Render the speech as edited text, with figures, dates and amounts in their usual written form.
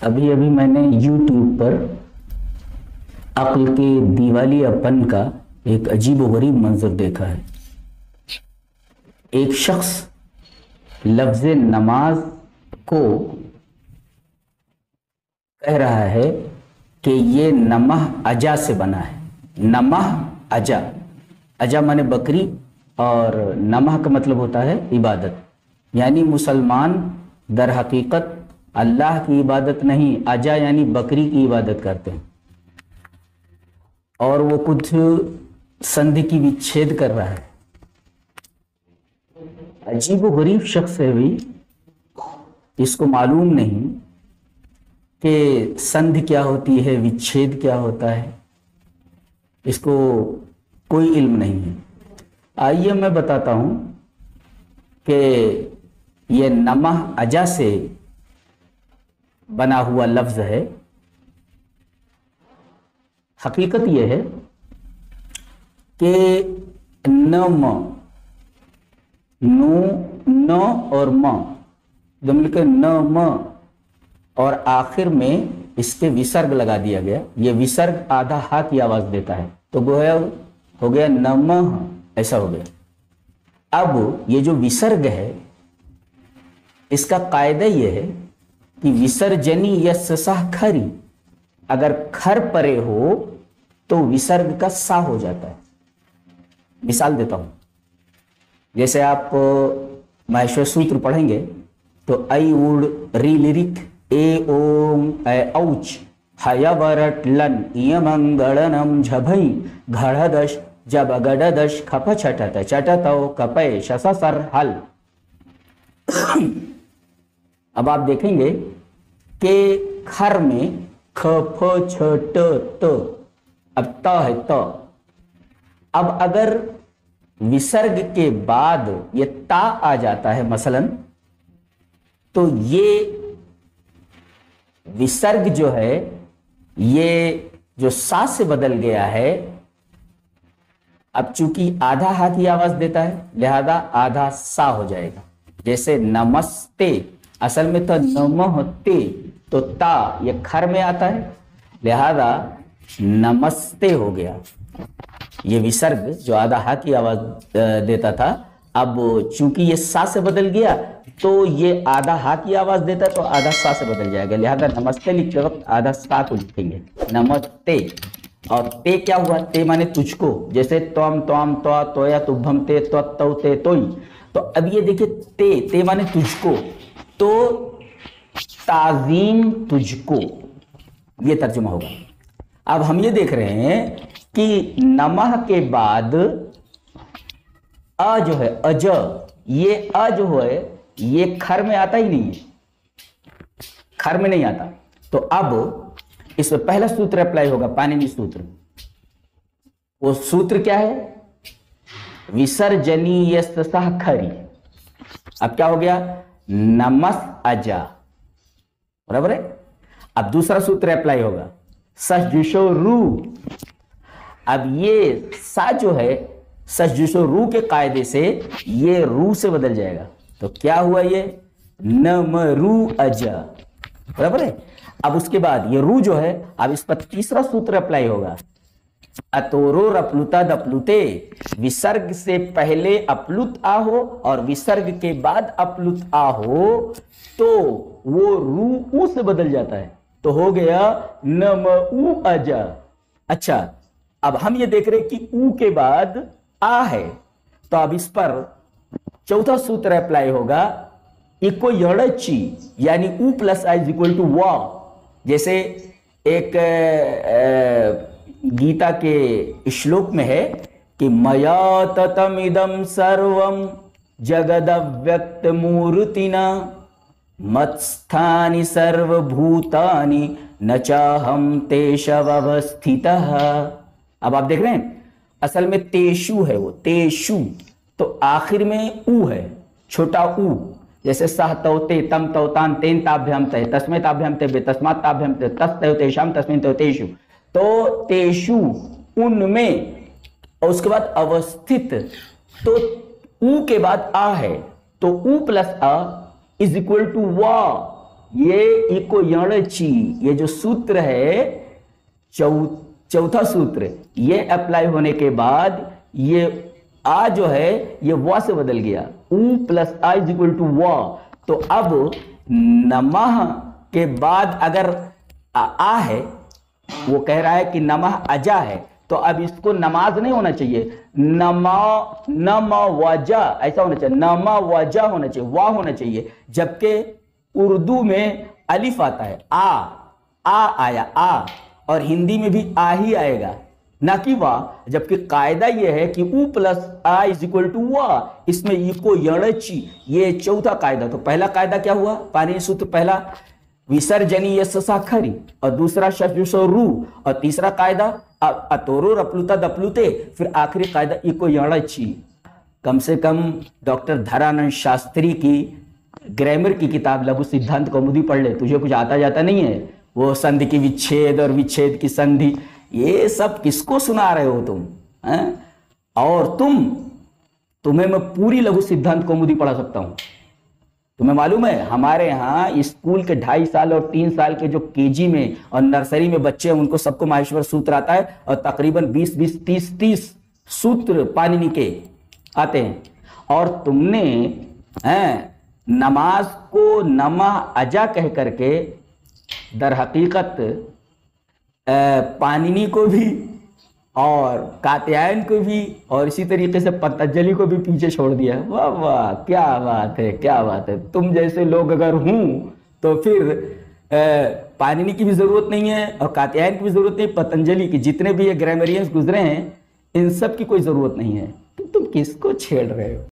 अभी अभी मैंने YouTube पर अक्ल के दिवालियापन का एक अजीबोगरीब मंजर देखा है। एक शख्स लफ्ज़ नमाज को कह रहा है कि ये नमह अजा से बना है। नमह अजा, अजा माने बकरी और नमह का मतलब होता है इबादत। यानी मुसलमान दर हकीकत अल्लाह की इबादत नहीं, अजा यानी बकरी की इबादत करते हैं और वो कुछ संधि की विच्छेद कर रहा है। अजीब व गरीब शख्स है भी, इसको मालूम नहीं कि संधि क्या होती है, विच्छेद क्या होता है, इसको कोई इल्म नहीं है। आइए मैं बताता हूं कि ये नमह अजा से बना हुआ लफ्ज है। हकीकत यह है कि नम, नो, न और म जो मिलकर न म और आखिर में इसके विसर्ग लगा दिया गया। ये विसर्ग आधा हा की आवाज देता है, तो गोया हो गया नमः, ऐसा हो गया। अब ये जो विसर्ग है इसका कायदा यह है कि विसर्जनी यस्सह खरी, अगर खर परे हो तो विसर्ग का सा हो जाता है। मिसाल देता हूं, जैसे आप माहेश्वर सूत्र पढ़ेंगे तो ऐ उड़ री लिरिक ए ओम ऐ औच हयवरट लन यमंगड़नम झभई घड़दश जब गडदश खप छटत चटतौ कपय शससर हल। अब आप देखेंगे कि खर में ख फ छ ट त, अब त है त। अब अगर विसर्ग के बाद ये ता आ जाता है मसलन, तो ये विसर्ग जो है ये जो सा से बदल गया है। अब चूंकि आधा हा की आवाज देता है लिहाजा आधा सा हो जाएगा। जैसे नमस्ते, असल में तो नमहते, तो ता ये खर में आता है लिहाजा नमस्ते हो गया। ये विसर्ग जो आधा हा की आवाज देता था, अब चूंकि ये सा से बदल गया तो ये आधा हा की आवाज देता है तो आधा सा से बदल जाएगा। लिहाजा नमस्ते लिखते वक्त आधा सा को लिखेंगे, नमस्ते। और ते क्या हुआ? ते माने तुझको, जैसे त्वम त्वाम त्वा तोया तुभम ते त्व तौ ते तोई। तो अब ये देखिए ते, ते माने तुझको, तो ताजीम तुझको, ये तर्जुमा होगा। अब हम ये देख रहे हैं कि नमः के बाद अ जो है अज, ये अ जो है ये खर में आता ही नहीं है, खर में नहीं आता। तो अब इसमें पहला सूत्र अप्लाई होगा, पाणिनि सूत्र। वो सूत्र क्या है? विसर्जनीयस्सह खरी। अब क्या हो गया? नमस अजा, बराबर है। अब दूसरा सूत्र अप्लाई होगा, सजुषो रू। अब ये सा जो है सजुषो रू के कायदे से ये रू से बदल जाएगा, तो क्या हुआ? ये नमरू अजा, बराबर है। अब उसके बाद ये रू जो है, अब इस पर तीसरा सूत्र अप्लाई होगा, अतोरो रपलुता दपलुते। विसर्ग से पहले अपलुत आ हो और विसर्ग के बाद अपलुत आ हो तो वो रू ऊ से बदल जाता है, तो हो गया नमऊ अजा। अच्छा, अब हम ये देख रहे हैं कि ऊ के बाद आ है, तो अब इस पर चौथा सूत्र अप्लाई होगा, इको यड़ची, यानी ऊ प्लस आई इज इक्वल टू वा। जैसे एक गीता के श्लोक में है कि मया ततमिदं सर्वं जगदव्यक्त मूर्तिना मत्स्थानि सर्वभूतानि न चाहम तेषवस्थितः। अब आप देख रहे हैं असल में तेषु है, वो तेषु, तो आखिर में ऊ है, छोटा ऊ। जैसे सह तौ ते तम तौ तान तेन ताभ्याम तय तस्मै ताभ्याम ते तस्मात् ताभ्याम ते तस्तयो तेषाम तस्मिन् तयो तेषु। तो तेषु उनमें, और उसके बाद अवस्थित, तो ऊ के बाद आ है, तो ऊ प्लस अ इज इक्वल टू वा। ये इको यणची, ये जो सूत्र है चौथा सूत्र, ये अप्लाई होने के बाद ये आ जो है ये व से बदल गया, उ प्लस आ इज इक्वल टू व। तो अब नमः के बाद अगर आ है, वो कह रहा है कि नमः अजा है, तो अब इसको नमाज नहीं होना चाहिए, नम वजा ऐसा होना चाहिए, नम वजा होना चाहिए, वाह होना चाहिए। जबकि उर्दू में अलिफ आता है, आ आया आ, और हिंदी में भी आ ही आएगा ना कि वाह। जबकि कायदा यह है कि उ प्लस आ इज इक्वल टू वाह, इसमें इको यणची, ये चौथा कायदा। तो पहला कायदा क्या हुआ, पाणिनि सूत्र पहला विसर्जनीय साखरी, और दूसरा रू, और तीसरा कायदा अतोरो रपलुता दपलुते, फिर आखिरी कायदा इको यणची। कम से कम डॉक्टर धरानंद शास्त्री की ग्रामर की किताब लघु सिद्धांत कौमुदी पढ़ ले, तुझे कुछ आता जाता नहीं है। वो संधि की विच्छेद और विच्छेद की संधि, ये सब किसको सुना रहे हो तुम हैं? और तुम्हें मैं पूरी लघु सिद्धांत कौमुदी पढ़ा सकता हूं। तुम्हें मालूम है हमारे यहाँ स्कूल के 2.5 साल और 3 साल के जो केजी में और नर्सरी में बच्चे हैं, उनको सबको माहेश्वर सूत्र आता है, और तकरीबन 20 30 सूत्र पाणिनि के आते हैं। और तुमने नमाज को नमः अजा कह करके दर हकीकत पाणिनि को भी और कात्यायन को भी और इसी तरीके से पतंजलि को भी पीछे छोड़ दिया। वाह वाह, क्या बात है, क्या बात है। तुम जैसे लोग अगर हूं तो फिर पाणिनि की भी जरूरत नहीं है और कात्यायन की भी जरूरत नहीं, पतंजलि की जितने भी ये ग्रामरियंस गुजरे हैं इन सब की कोई जरूरत नहीं है। तुम किसको छेड़ रहे हो?